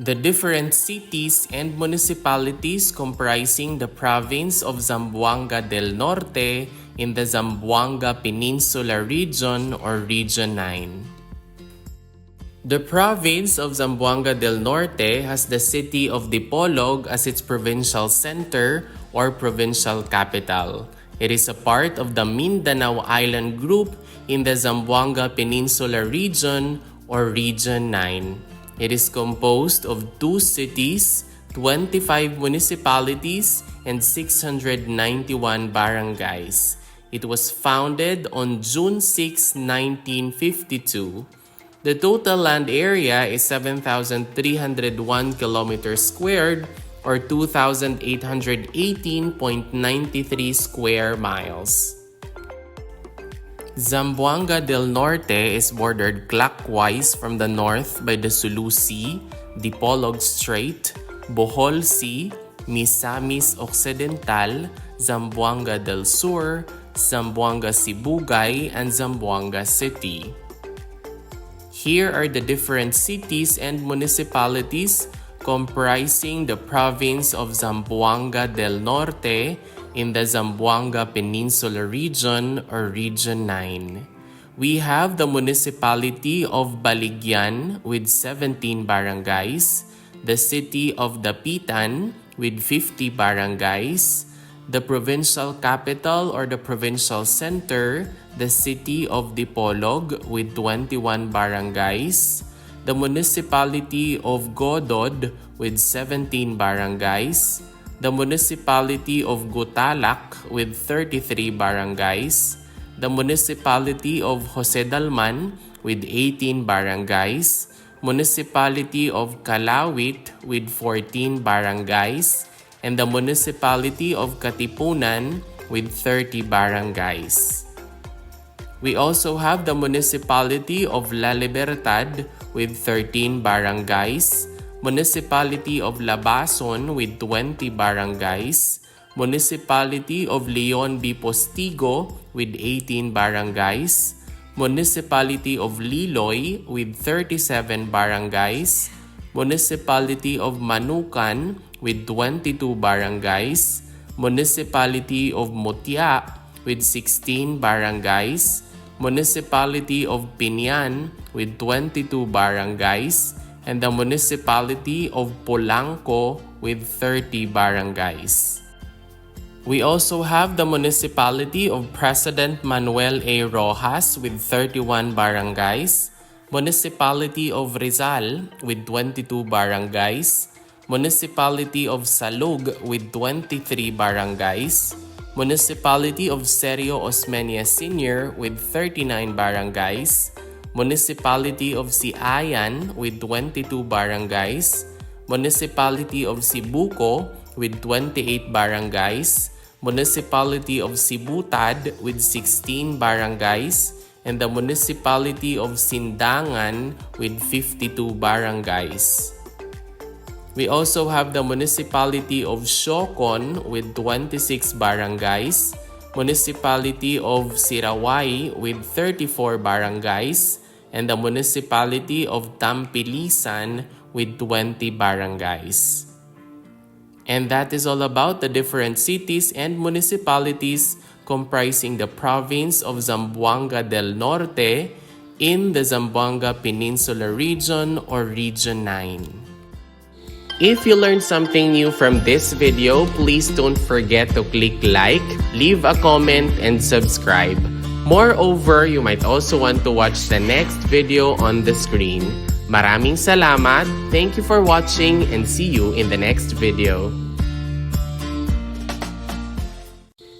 The different cities and municipalities comprising the province of Zamboanga del Norte in the Zamboanga Peninsula region or Region 9. The province of Zamboanga del Norte has the city of Dipolog as its provincial center or provincial capital. It is a part of the Mindanao Island Group in the Zamboanga Peninsula region or Region 9. It is composed of 2 cities, 25 municipalities, and 691 barangays. It was founded on June 6, 1952. The total land area is 7,301 kilometers squared or 2,818.93 square miles. Zamboanga del Norte is bordered clockwise from the north by the Sulu Sea, Dipolog Strait, Bohol Sea, Misamis Occidental, Zamboanga del Sur, Zamboanga Sibugay, and Zamboanga City. Here are the different cities and municipalities comprising the province of Zamboanga del Norte in the Zamboanga Peninsula region or Region 9. We have the municipality of Baligyan with 17 barangays, the city of Dapitan with 50 barangays, the provincial capital or the provincial center, the city of Dipolog with 21 barangays, the municipality of Godod with 17 barangays, the municipality of Gutalak with 33 barangays, the municipality of Jose Dalman with 18 barangays, municipality of Kalawit with 14 barangays, and the municipality of Katipunan with 30 barangays. We also have the municipality of La Libertad with 13 barangays, municipality of Labason with 20 barangays, municipality of Leon B. Postigo with 18 barangays, municipality of Liloy with 37 barangays, municipality of Manukan with 22 barangays, municipality of Mutya with 16 barangays, municipality of Pinyan with 22 barangays, and the municipality of Polanco with 30 barangays. We also have the municipality of President Manuel A. Rojas with 31 barangays, municipality of Rizal with 22 barangays, municipality of Salug with 23 barangays, municipality of Sergio Osmeña Sr. with 39 barangays, municipality of Siayan with 22 barangays, municipality of Sibuco with 28 barangays, municipality of Sibutad with 16 barangays, and the municipality of Sindangan with 52 barangays. We also have the municipality of Siocon with 26 barangays, municipality of Sirawai with 34 barangays, and the municipality of Tampilisan with 20 barangays. And that is all about the different cities and municipalities comprising the province of Zamboanga del Norte in the Zamboanga Peninsula region or Region 9. If you learned something new from this video, please don't forget to click like, leave a comment, and subscribe. Moreover, you might also want to watch the next video on the screen. Maraming salamat, thank you for watching, and see you in the next video.